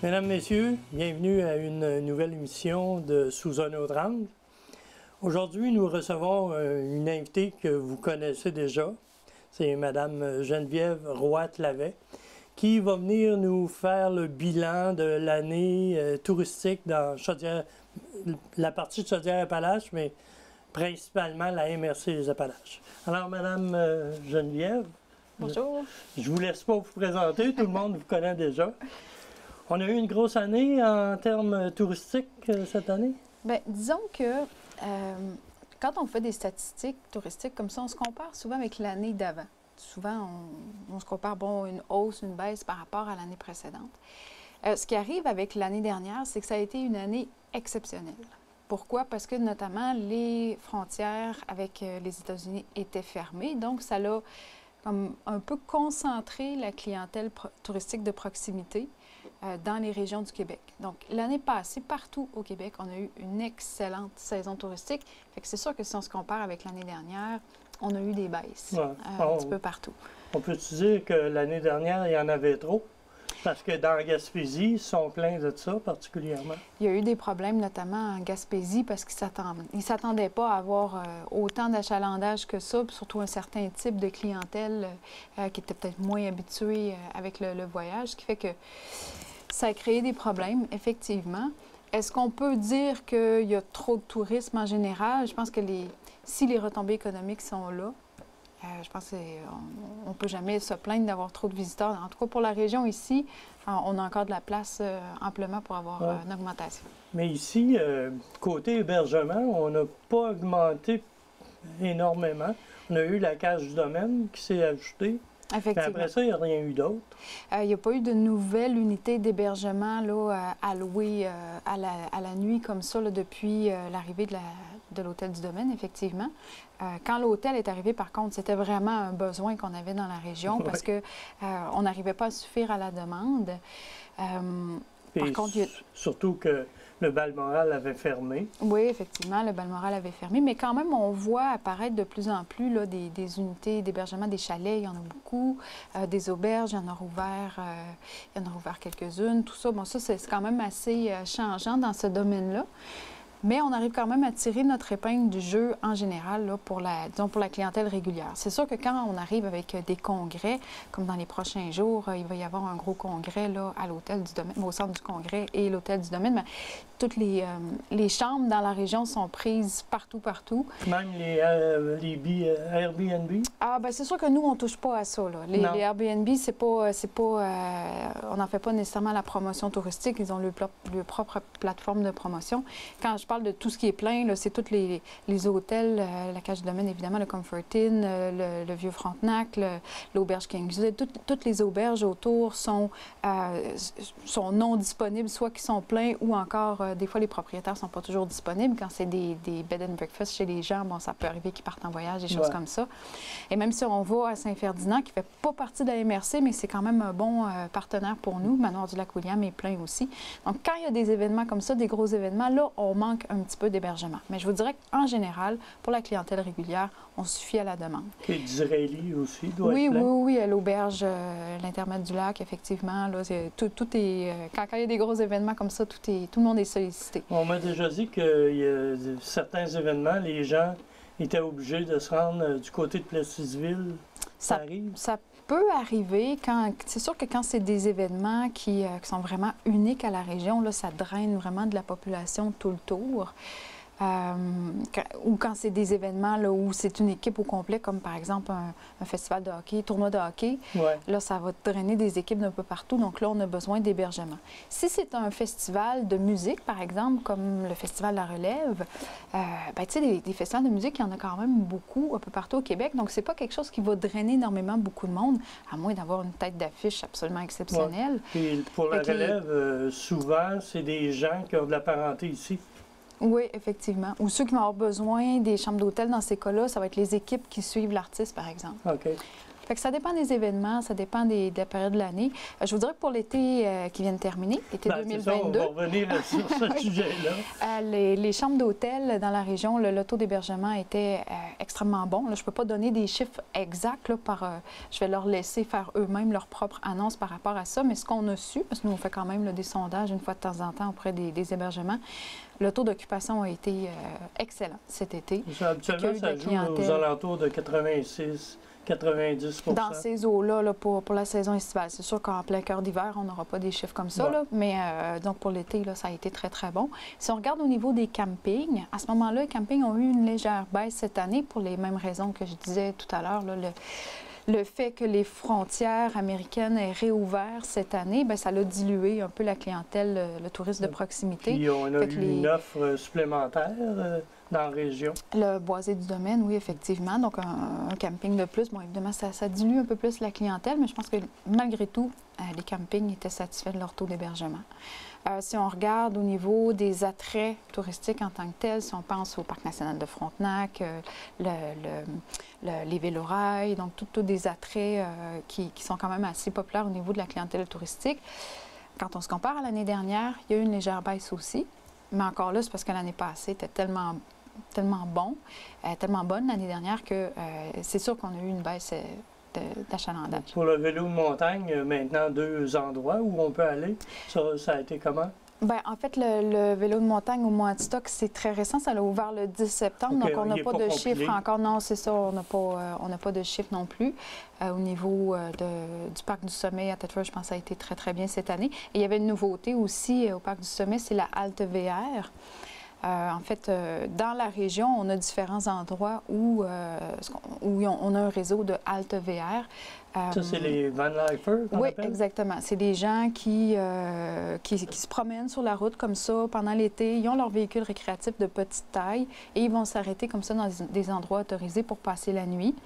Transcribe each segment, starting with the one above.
Mesdames, Messieurs, bienvenue à une nouvelle émission de Sous un autre angle. Aujourd'hui, nous recevons une invitée que vous connaissez déjà. C'est Mme Geneviève Roy-Clavet, qui va venir nous faire le bilan de l'année touristique dans Chaudière, la partie de Chaudière-Appalaches, mais principalement la MRC des Appalaches. Alors, Mme Geneviève, bonjour. Je ne vous laisse pas vous présenter, tout le monde vous connaît déjà. On a eu une grosse année en termes touristiques cette année? Bien, disons que quand on fait des statistiques touristiques comme ça, on se compare souvent avec l'année d'avant. Souvent, on se compare, bon, une hausse, une baisse par rapport à l'année précédente. Ce qui arrive avec l'année dernière, c'est que ça a été une année exceptionnelle. Pourquoi? Parce que notamment, les frontières avec les États-Unis étaient fermées, donc ça l'a comme un peu concentré la clientèle touristique de proximité dans les régions du Québec. Donc, l'année passée, partout au Québec, on a eu une excellente saison touristique. Fait que c'est sûr que si on se compare avec l'année dernière, on a eu des baisses un petit peu partout. On peut-tu dire que l'année dernière, il y en avait trop? Parce que dans la Gaspésie, ils sont pleins de ça particulièrement. Il y a eu des problèmes, notamment en Gaspésie, parce qu'ils ne s'attendaient pas à avoir autant d'achalandage que ça, puis surtout un certain type de clientèle qui était peut-être moins habituée avec le voyage, ce qui fait que ça a créé des problèmes, effectivement. Est-ce qu'on peut dire qu'il y a trop de tourisme en général? Je pense que si les retombées économiques sont là, je pense qu'on ne peut jamais se plaindre d'avoir trop de visiteurs. En tout cas, pour la région ici, on a encore de la place amplement pour avoir une augmentation. Mais ici, côté hébergement, on n'a pas augmenté énormément. On a eu la cage du domaine qui s'est ajoutée. Effectivement. Mais après ça, il n'y a rien eu d'autre. Il n'y a pas eu de nouvelle unité d'hébergement à louer à la nuit comme ça là, depuis l'arrivée de l'Hôtel du Domaine, effectivement. Quand l'hôtel est arrivé, par contre, c'était vraiment un besoin qu'on avait dans la région parce qu'on n'arrivait pas à suffire à la demande. Par contre, surtout que le Balmoral avait fermé. Oui, effectivement, le Balmoral avait fermé, mais quand même, on voit apparaître de plus en plus là, des unités d'hébergement, des chalets, il y en a beaucoup, des auberges, il y en a rouvert quelques-unes, tout ça. Bon, ça, c'est quand même assez changeant dans ce domaine-là. Mais on arrive quand même à tirer notre épingle du jeu en général là, pour la clientèle régulière. C'est sûr que quand on arrive avec des congrès, comme dans les prochains jours, il va y avoir un gros congrès là, à l'Hôtel du Domaine, au centre du congrès et l'Hôtel du Domaine. Mais toutes les chambres dans la région sont prises partout. Même les Airbnb? Ah, bien, c'est sûr que nous, on ne touche pas à ça. Là. Les Airbnb, on n'en fait pas nécessairement la promotion touristique. Ils ont leur propre plateforme de promotion. Quand je parle de tout ce qui est plein, c'est tous les hôtels, la Cage du Domaine, évidemment, le Comfort Inn, le Vieux Frontenac, l'Auberge Kingswood. Toutes les auberges autour sont non disponibles, soit qui sont pleins ou encore, des fois, les propriétaires ne sont pas toujours disponibles. Quand c'est des bed and breakfast chez les gens, bon, ça peut arriver qu'ils partent en voyage, des choses comme ça. Et même si on va à Saint-Ferdinand, qui ne fait pas partie de la MRC, mais c'est quand même un bon partenaire pour nous, Manoir du Lac-William est plein aussi. Donc, quand il y a des événements comme ça, des gros événements, là, on manque un petit peu d'hébergement. Mais je vous dirais qu'en général, pour la clientèle régulière, on suffit à la demande. Et Disraeli aussi doit être plein? Oui, l'auberge, l'Intermède du Lac, effectivement. Là, tout est... Quand il y a des gros événements comme ça, tout le monde est sollicité. On m'a déjà dit qu'il y a certains événements, les gens étaient obligés de se rendre du côté de Plessisville. Ça arrive? Ça peut arriver. C'est sûr que quand c'est des événements qui sont vraiment uniques à la région, là, ça draine vraiment de la population tout le tour. Ou quand c'est des événements là, où c'est une équipe au complet, comme par exemple un festival de hockey, tournoi de hockey, là, ça va drainer des équipes d'un peu partout. Donc là, on a besoin d'hébergement. Si c'est un festival de musique, par exemple, comme le Festival de la Relève, ben, tu sais, des festivals de musique, il y en a quand même beaucoup un peu partout au Québec. Donc, c'est pas quelque chose qui va drainer énormément beaucoup de monde, à moins d'avoir une tête d'affiche absolument exceptionnelle. Et pour la Relève, souvent, c'est des gens qui ont de la parenté ici. Oui, effectivement. Ou ceux qui vont avoir besoin des chambres d'hôtel, dans ces cas-là, ça va être les équipes qui suivent l'artiste, par exemple. OK. Fait que ça dépend des événements, ça dépend de la période de l'année. Je vous dirais que pour l'été qui vient de terminer, l'été 2022... Ça, on va revenir sur ce sujet-là. Les chambres d'hôtel dans la région, le taux d'hébergement était extrêmement bon. Là, je ne peux pas donner des chiffres exacts. Là, je vais leur laisser faire eux-mêmes leur propre annonce par rapport à ça. Mais ce qu'on a su, parce que nous, on fait quand même là, des sondages une fois de temps en temps auprès des hébergements, le taux d'occupation a été excellent cet été. Habituellement, ça joue aux alentours de 86, 90 %. Dans ces eaux-là, pour la saison estivale. C'est sûr qu'en plein cœur d'hiver, on n'aura pas des chiffres comme ça, là, mais donc pour l'été, ça a été très, très bon. Si on regarde au niveau des campings, à ce moment-là, les campings ont eu une légère baisse cette année pour les mêmes raisons que je disais tout à l'heure. Le fait que les frontières américaines aient réouvert cette année, bien, ça a dilué un peu la clientèle, le tourisme de proximité. Puis on a eu une offre supplémentaire dans la région. Le boisé du domaine, oui, effectivement. Donc, un camping de plus. Bon, évidemment, ça dilue un peu plus la clientèle, mais je pense que malgré tout, les campings étaient satisfaits de leur taux d'hébergement. Si on regarde au niveau des attraits touristiques en tant que tels, si on pense au Parc national de Frontenac, les vélorails, donc tous des attraits qui sont quand même assez populaires au niveau de la clientèle touristique. Quand on se compare à l'année dernière, il y a eu une légère baisse aussi. Mais encore là, c'est parce que l'année passée était tellement bonne l'année dernière que c'est sûr qu'on a eu une baisse d'achalandage. Pour le vélo de montagne, maintenant 2 endroits où on peut aller, ça a été comment? Bien, en fait, le vélo de montagne au Mont-Adstock, c'est très récent. Ça a ouvert le 10 septembre, donc on n'a pas de chiffres encore. Non, c'est ça, on n'a pas de chiffres non plus. Au niveau du Parc du Sommet à Thetford, je pense que ça a été très, très bien cette année. Et il y avait une nouveauté aussi au Parc du Sommet, c'est la halte VR. En fait, dans la région, on a différents endroits où on a un réseau de halte VR. Ça, c'est les van lifers qu'on appelle? Exactement. C'est des gens qui se promènent sur la route comme ça pendant l'été. Ils ont leur véhicule récréatif de petite taille et ils vont s'arrêter comme ça dans des endroits autorisés pour passer la nuit.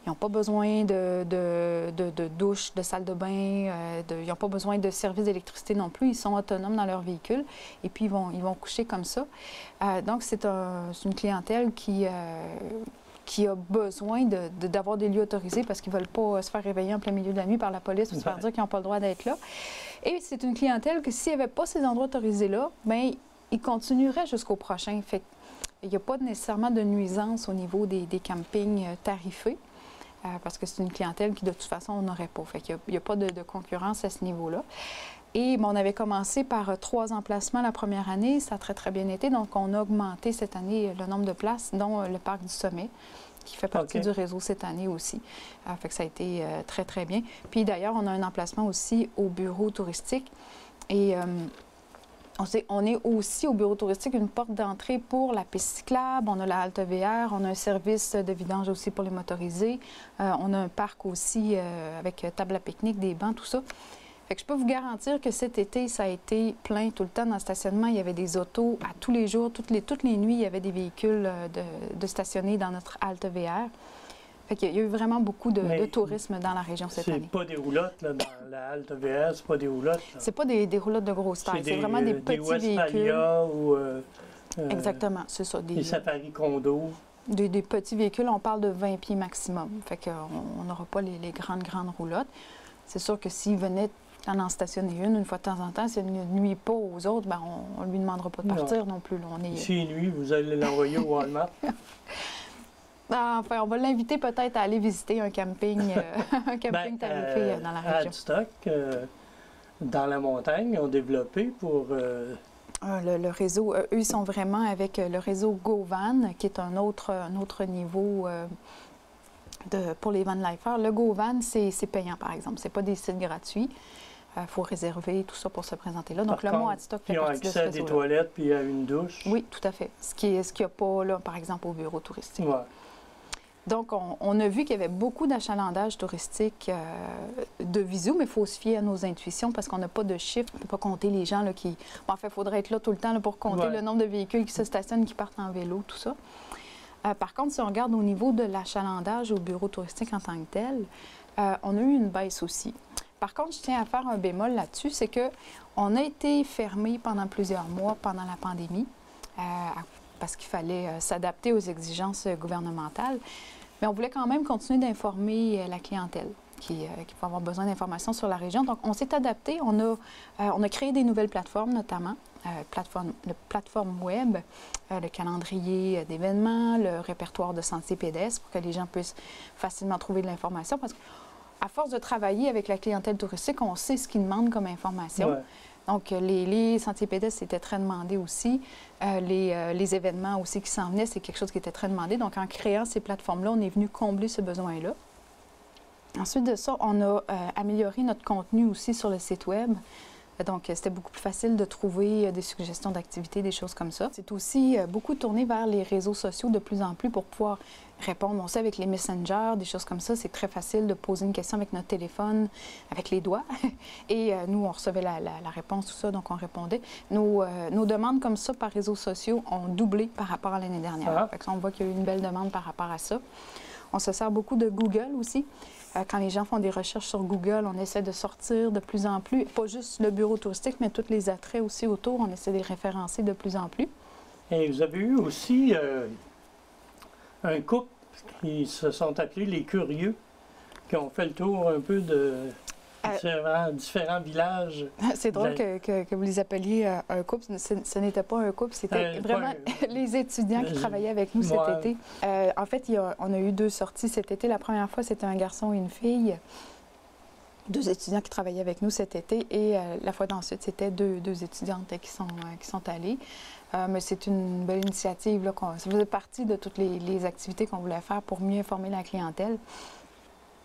Ils n'ont pas besoin de douche, de salle de bain, ils n'ont pas besoin de service d'électricité non plus. Ils sont autonomes dans leur véhicule et puis ils vont coucher comme ça. Donc, c'est une clientèle qui a besoin d'avoir des lieux autorisés parce qu'ils ne veulent pas se faire réveiller en plein milieu de la nuit par la police ou se faire dire qu'ils n'ont pas le droit d'être là. Et c'est une clientèle que s'il n'y avait pas ces endroits autorisés-là, bien, ils continueraient jusqu'au prochain. Fait il n'y a pas nécessairement de nuisance au niveau des campings tarifés. Parce que c'est une clientèle qui, de toute façon, on n'aurait pas. Fait qu'il n'y a pas de concurrence à ce niveau-là. Et on avait commencé par 3 emplacements la première année. Ça a très, très bien été. Donc, on a augmenté cette année le nombre de places, dont le Parc du Sommet, qui fait partie du réseau cette année aussi. Fait que ça a été très, très bien. Puis, d'ailleurs, on a un emplacement aussi au bureau touristique. Et on est aussi au bureau touristique une porte d'entrée pour la piste cyclable, on a la halte VR, on a un service de vidange aussi pour les motorisés, on a un parc aussi avec table à pique-nique, des bancs, tout ça. Fait que je peux vous garantir que cet été, ça a été plein tout le temps dans le stationnement. Il y avait des autos à tous les jours, toutes les nuits, il y avait des véhicules de stationnés dans notre halte VR. Fait qu'il y a eu vraiment beaucoup de tourisme dans la région cette année. C'est pas des roulottes, là, dans la halte VR, c'est pas des roulottes. C'est pas des roulottes de grosse taille, c'est vraiment des petits véhicules. Ou, exactement, c'est ça. Des Safari Condo. Des petits véhicules, on parle de 20 pieds maximum. Fait qu'on n'aura pas les grandes roulottes. C'est sûr que s'il venait en stationner une fois de temps en temps, si elle ne nuit pas aux autres, ben on ne lui demandera pas de partir non plus. Là, S'il nuit, vous allez l'envoyer au Walmart. Enfin, on va l'inviter peut-être à aller visiter un camping, tarifé dans la région. Adstock, dans la montagne, ils ont développé pour... Le réseau, eux, ils sont vraiment avec le réseau GoVan, qui est un autre niveau pour les van lifers. Le GoVan, c'est payant, par exemple. Ce n'est pas des sites gratuits. Il faut réserver tout ça pour se présenter là. Donc, le Mont-Adstock fait partie de ce réseau-là. Ils ont accès à des toilettes puis à une douche. Oui, tout à fait. Ce qu'il n'y a pas, là, par exemple, au bureau touristique. Ouais. Donc, on a vu qu'il y avait beaucoup d'achalandage touristique de visu, mais il faut se fier à nos intuitions parce qu'on n'a pas de chiffres. On ne peut pas compter les gens là, qui... Bon, en fait, il faudrait être là tout le temps là, pour compter le nombre de véhicules qui se stationnent, qui partent en vélo, tout ça. Par contre, si on regarde au niveau de l'achalandage au bureau touristique en tant que tel, on a eu une baisse aussi. Par contre, je tiens à faire un bémol là-dessus, c'est qu'on a été fermé pendant plusieurs mois pendant la pandémie parce qu'il fallait s'adapter aux exigences gouvernementales. Mais on voulait quand même continuer d'informer la clientèle qui va avoir besoin d'informations sur la région. Donc, on s'est adapté. On a créé des nouvelles plateformes, notamment la plateforme web, le calendrier d'événements, le répertoire de sentiers pédestres pour que les gens puissent facilement trouver de l'information. Parce qu'à force de travailler avec la clientèle touristique, on sait ce qu'ils demandent comme information. Ouais. Donc, les sentiers pédestres, c'était très demandé aussi. Les événements aussi qui s'en venaient, c'est quelque chose qui était très demandé. Donc, en créant ces plateformes-là, on est venu combler ce besoin-là. Ensuite de ça, on a amélioré notre contenu aussi sur le site web. Donc, c'était beaucoup plus facile de trouver des suggestions d'activités, des choses comme ça. C'est aussi beaucoup tourné vers les réseaux sociaux de plus en plus pour pouvoir répondre. On sait avec les messengers, des choses comme ça, c'est très facile de poser une question avec notre téléphone, avec les doigts. Et nous, on recevait la réponse, tout ça, donc on répondait. Nos demandes comme ça par réseaux sociaux ont doublé par rapport à l'année dernière. Fait que ça, on voit qu'il y a eu une belle demande par rapport à ça. On se sert beaucoup de Google aussi. Quand les gens font des recherches sur Google, on essaie de sortir de plus en plus, pas juste le bureau touristique, mais tous les attraits aussi autour, on essaie de les référencer de plus en plus. Et vous avez eu aussi un couple qui se sont appelés les Curieux, qui ont fait le tour un peu de différents villages. C'est drôle que vous les appeliez un couple. Ce n'était pas un couple, c'était vraiment les étudiants qui travaillaient avec nous cet été. En fait, on a eu 2 sorties cet été. La première fois, c'était un garçon et une fille. 2 étudiants qui travaillaient avec nous cet été. Et la fois d'ensuite, c'était deux étudiantes qui sont allées. Mais c'est une belle initiative. Là, ça faisait partie de toutes les activités qu'on voulait faire pour mieux informer la clientèle.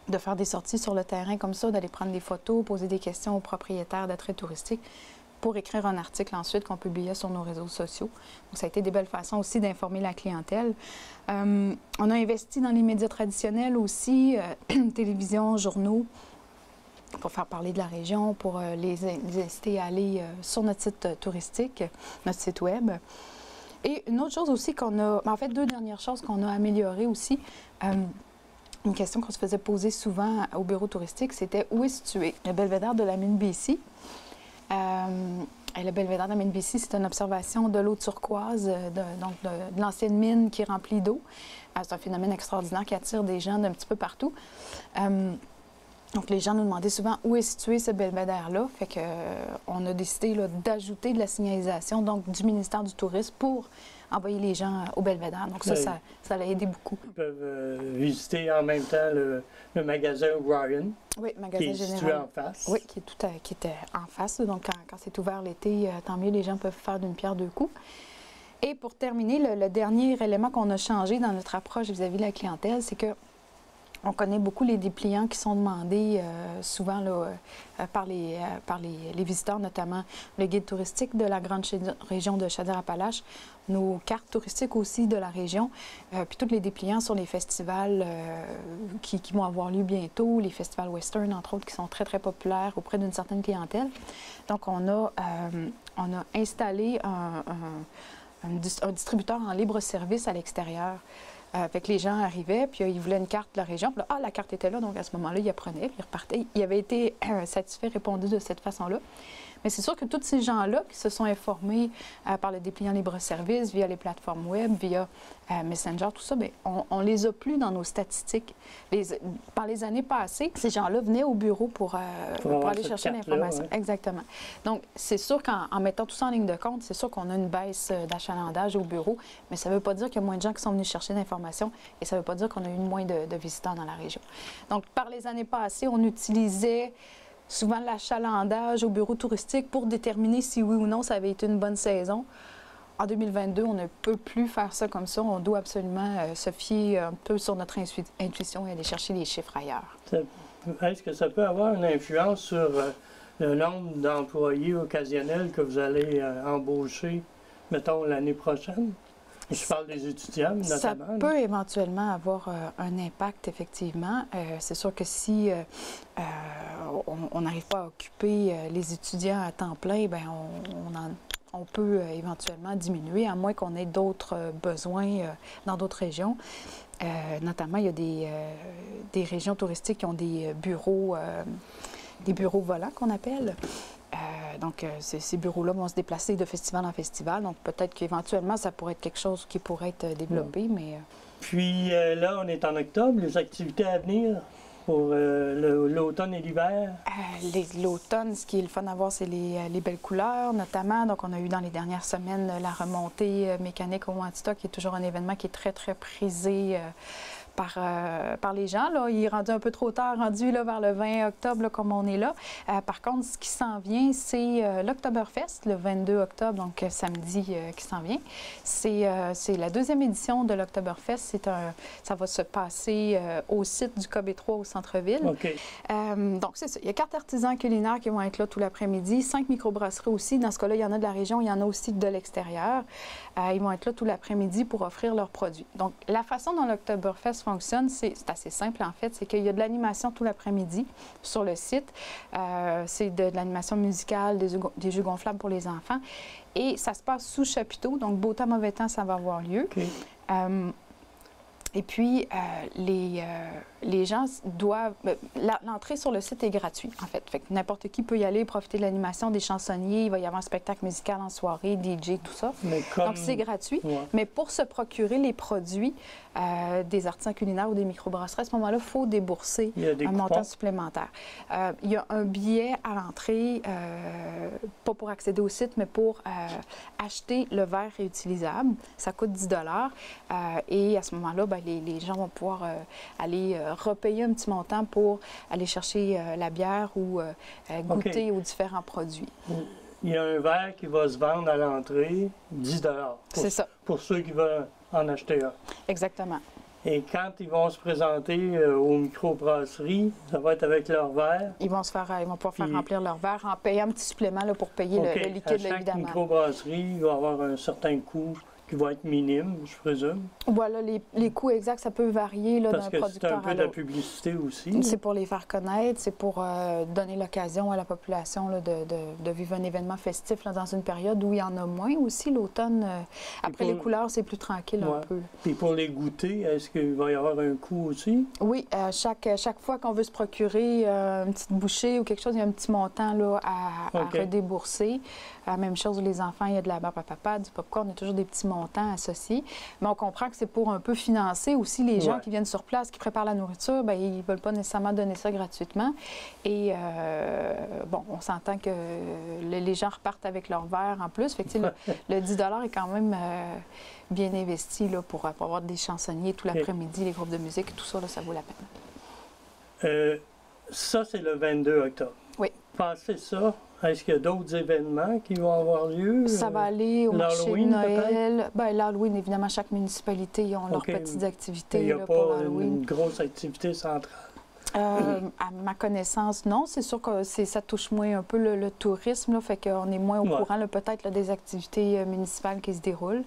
De faire des sorties sur le terrain comme ça, d'aller prendre des photos, poser des questions aux propriétaires d'attraits touristiques pour écrire un article ensuite qu'on publiait sur nos réseaux sociaux. Donc, ça a été des belles façons aussi d'informer la clientèle. On a investi dans les médias traditionnels aussi, télévision, journaux, pour faire parler de la région, pour les inciter à aller sur notre site touristique, notre site web. Et une autre chose aussi qu'on a, en fait, 2 dernières choses qu'on a améliorées aussi. Une question qu'on se faisait poser souvent au bureau touristique, c'était où est situé le belvédère de la mine BC. Le belvédère de la mine BC, c'est une observation de l'eau turquoise, de l'ancienne mine qui est remplie d'eau. C'est un phénomène extraordinaire qui attire des gens d'un petit peu partout. Donc, les gens nous demandaient souvent où est situé ce belvédère-là. Fait qu'on a décidé d'ajouter de la signalisation donc, du ministère du Tourisme pour envoyer les gens au belvédère. Donc, ça l'a aidé beaucoup. Ils peuvent visiter en même temps le magasin O'Brien. Oui, magasin qui est général. situé en face. Oui, qui était en face. Donc, quand c'est ouvert l'été, tant mieux, les gens peuvent faire d'une pierre 2 coups. Et pour terminer, le dernier élément qu'on a changé dans notre approche vis-à-vis de la clientèle, c'est que on connaît beaucoup les dépliants qui sont demandés souvent là, par les visiteurs, notamment le guide touristique de la grande région de Chaudière-Appalaches, nos cartes touristiques aussi de la région, puis tous les dépliants sur les festivals qui vont avoir lieu bientôt, les festivals western, entre autres, qui sont très, très populaires auprès d'une certaine clientèle. Donc, on a installé un distributeur en libre service à l'extérieur. Fait que les gens arrivaient, puis ils voulaient une carte de la région. Puis là, la carte était là, donc à ce moment-là, ils la prenaient, puis ils repartaient. Ils avaient été satisfaits, répondus de cette façon-là. Mais c'est sûr que tous ces gens-là qui se sont informés par le dépliant libre-service, via les plateformes web, via Messenger, tout ça, bien, on les a plus dans nos statistiques. Par les années passées, ces gens-là venaient au bureau pour aller chercher l'information. Ouais. Exactement. Donc, c'est sûr qu'en mettant tout ça en ligne de compte, c'est sûr qu'on a une baisse d'achalandage au bureau, mais ça ne veut pas dire qu'il y a moins de gens qui sont venus chercher l'information et ça ne veut pas dire qu'on a eu moins de visiteurs dans la région. Donc, par les années passées, on utilisait souvent l'achalandage au bureau touristique pour déterminer si oui ou non ça avait été une bonne saison. En 2022, on ne peut plus faire ça comme ça. On doit absolument se fier un peu sur notre intuition et aller chercher les chiffres ailleurs. Est-ce que ça peut avoir une influence sur le nombre d'employés occasionnels que vous allez embaucher, mettons, l'année prochaine? Je parle des étudiants, notamment. Ça peut éventuellement avoir un impact, effectivement. C'est sûr que si on n'arrive pas à occuper les étudiants à temps plein, bien, on peut éventuellement diminuer, à moins qu'on ait d'autres besoins dans d'autres régions. Notamment, il y a des régions touristiques qui ont des bureaux volants qu'on appelle. Donc, ces bureaux-là vont se déplacer de festival en festival. Donc, peut-être qu'éventuellement, ça pourrait être quelque chose qui pourrait être développé, mais... Puis là, on est en octobre, les activités à venir pour l'automne et l'hiver. L'automne, ce qui est le fun à voir, c'est les belles couleurs, notamment. Donc, on a eu dans les dernières semaines la remontée mécanique au Woodstock, qui est toujours un événement qui est très, très prisé par les gens. Là. Il est rendu un peu trop tard, rendu là, vers le 20 octobre, là, comme on est là. Par contre, ce qui s'en vient, c'est l'Oktoberfest, le 22 octobre, donc samedi qui s'en vient. C'est la deuxième édition de l'Oktoberfest. Ça va se passer au site du KB3 au centre-ville. Okay. Donc, c'est ça. Il y a 4 artisans culinaires qui vont être là tout l'après-midi, 5 microbrasseries aussi. Dans ce cas-là, il y en a de la région, il y en a aussi de l'extérieur. Ils vont être là tout l'après-midi pour offrir leurs produits. Donc, la façon dont l'Oktoberfest fonctionne, c'est assez simple en fait, c'est qu'il y a de l'animation tout l'après-midi sur le site. C'est de l'animation musicale, des jeux gonflables pour les enfants. Et ça se passe sous chapiteau, donc beau temps, mauvais temps, ça va avoir lieu. Okay. Et puis, les gens doivent... L'entrée sur le site est gratuite, en fait. Fait que n'importe qui peut y aller, profiter de l'animation, des chansonniers. Il va y avoir un spectacle musical en soirée, DJ, tout ça. Donc, c'est gratuit. Ouais. Mais pour se procurer les produits des artisans culinaires ou des microbrasseries, à ce moment-là, il faut débourser un montant supplémentaire. Il y a un billet à l'entrée, pas pour accéder au site, mais pour acheter le verre réutilisable. Ça coûte 10 $. Et à ce moment-là, bien, les gens vont pouvoir aller repayer un petit montant pour aller chercher la bière ou goûter aux différents produits. Il y a un verre qui va se vendre à l'entrée, 10 $. C'est ça. Pour ceux qui veulent en acheter un. Exactement. Et quand ils vont se présenter aux microbrasseries, ça va être avec leur verre. Ils vont pouvoir faire remplir leur verre en payant un petit supplément là, pour payer le liquide, à chaque évidemment. Microbrasserie, il va avoir un certain coût qui va être minime, je présume. Voilà, les coûts exacts, ça peut varier d'un producteur à l'autre. Parce que c'est un peu de la publicité aussi. C'est pour les faire connaître, c'est pour donner l'occasion à la population là, de vivre un événement festif là, dans une période où il y en a moins aussi. L'automne, après les couleurs, c'est plus tranquille un peu. Et pour les goûter, est-ce qu'il va y avoir un coût aussi? Oui, chaque fois qu'on veut se procurer une petite bouchée ou quelque chose, il y a un petit montant là, à redébourser. Même chose, les enfants, il y a de la barbe à papa, du popcorn, il y a toujours des petits montants associés. Mais on comprend que c'est pour un peu financer aussi les gens qui viennent sur place, qui préparent la nourriture, bien, ils ne veulent pas nécessairement donner ça gratuitement. Et bon, on s'entend que les gens repartent avec leur verre en plus. Fait que, le 10 $ est quand même bien investi là, pour avoir des chansonniers tout l'après-midi, les groupes de musique, tout ça, là, ça vaut la peine. Ça, c'est le 22 octobre. Oui. Passez ça. Est-ce qu'il y a d'autres événements qui vont avoir lieu? Ça va aller au marché de Noël. Bien, l'Halloween, évidemment, chaque municipalité, ils ont leurs petites activités. Il n'y a là, pas pour l'Halloween. une grosse activité centrale? À ma connaissance, non. C'est sûr que ça touche moins un peu le tourisme, là, fait qu'on est moins au courant peut-être des activités municipales qui se déroulent.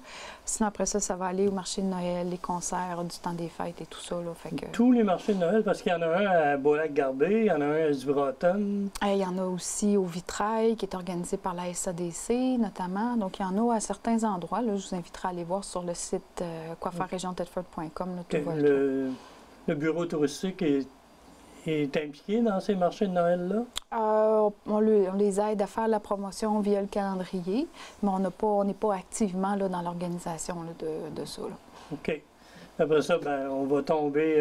Sinon, après ça, ça va aller au marché de Noël, les concerts, du temps des fêtes et tout ça. Là, fait que... Tous les marchés de Noël, parce qu'il y en a un à Beaulac-Garbé, il y en a un à Dubreton. Il y en a aussi au Vitrail, qui est organisé par la SADC, notamment. Donc, il y en a à certains endroits. Là, je vous inviterai à aller voir sur le site coiffeurregiontedford.com. Le bureau touristique est impliqué dans ces marchés de Noël-là? On les aide à faire la promotion via le calendrier, mais on n'est pas activement là, dans l'organisation de ça. Là. OK. Après ça, on va tomber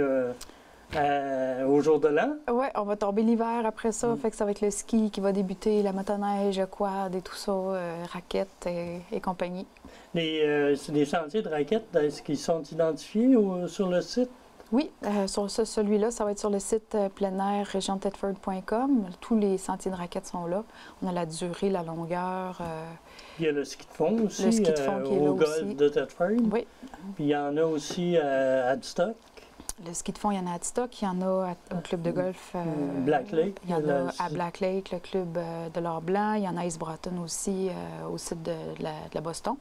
au jour de l'an? Oui, on va tomber l'hiver après ça. Fait que ça va être le ski qui va débuter, la motoneige, le quad et tout ça, raquettes et compagnie. Les sentiers de raquettes, est-ce qu'ils sont identifiés sur le site? Oui, sur celui-là, ça va être sur le site plein air regiontedford.com. Tous les sentiers de raquettes sont là. On a la durée, la longueur. Il y a le ski de fond aussi, le ski de fond qui est là au golf de Thetford. Oui. Puis il y en a aussi à Adstock. Le ski de fond, il y en a à Adstock. Il y en a au club de golf Black Lake. Il y en a à Black Lake, le club de l'Or-Blanc. Il y en a à East Broughton aussi, au site de la Boston.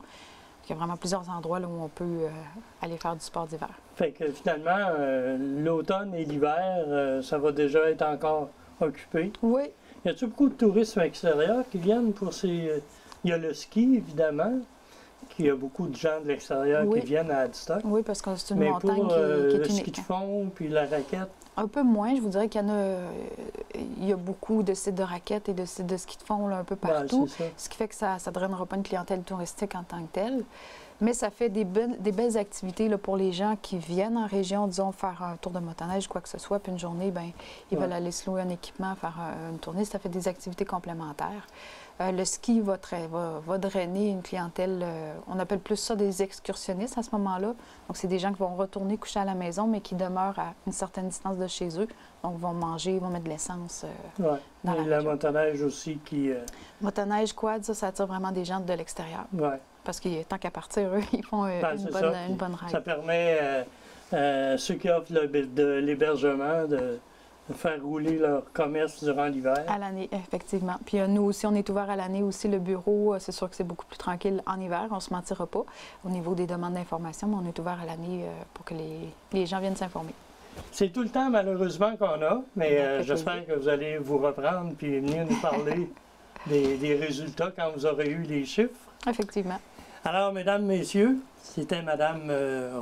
Il y a vraiment plusieurs endroits là, où on peut aller faire du sport d'hiver. Fait que finalement, l'automne et l'hiver, ça va déjà être encore occupé. Oui. Y a-t-il beaucoup de tourisme extérieur qui viennent pour ces... Il y a le ski, évidemment. qu'il y a beaucoup de gens de l'extérieur Oui. qui viennent à Adstock. Oui, parce que c'est une Mais montagne pour qui est le ski unique. de fond puis la raquette, Un peu moins, je vous dirais qu'il y en a, il y a beaucoup de sites de raquettes et de sites de ski de fond là, un peu ben, partout, c'est ça. ce qui fait que ça ne drainera pas une clientèle touristique en tant que telle. Mais ça fait des belles activités là, pour les gens qui viennent en région, disons, faire un tour de motoneige, quoi que ce soit, puis une journée, ben, ils Ouais. veulent aller se louer un équipement, faire une tournée, ça fait des activités complémentaires. Le ski va drainer une clientèle, on appelle plus ça des excursionnistes à ce moment-là. Donc, c'est des gens qui vont retourner coucher à la maison, mais qui demeurent à une certaine distance de chez eux. Donc, vont manger, vont mettre de l'essence Ouais. dans Et la la région. motoneige aussi qui... Motoneige, quad, ça attire vraiment des gens de l'extérieur. ouais. Parce que tant qu'à partir, eux, ils font Ben, c'est ça. une bonne ride. Ça permet ceux qui offrent de l'hébergement de faire rouler leur commerce durant l'hiver. À l'année, effectivement. Puis nous aussi, on est ouvert à l'année aussi. Le bureau, c'est sûr que c'est beaucoup plus tranquille en hiver, on ne se mentira pas. Au niveau des demandes d'information, mais on est ouvert à l'année pour que les gens viennent s'informer. C'est tout le temps, malheureusement, qu'on a, mais Ça fait j'espère que vous allez vous reprendre puis venir nous parler des résultats quand vous aurez eu les chiffres. Effectivement. Alors, mesdames, messieurs, c'était Madame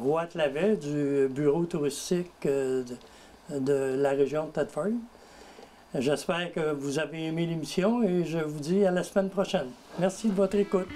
Roy-Clavet du bureau touristique de la région de Thetford. J'espère que vous avez aimé l'émission et je vous dis à la semaine prochaine. Merci de votre écoute.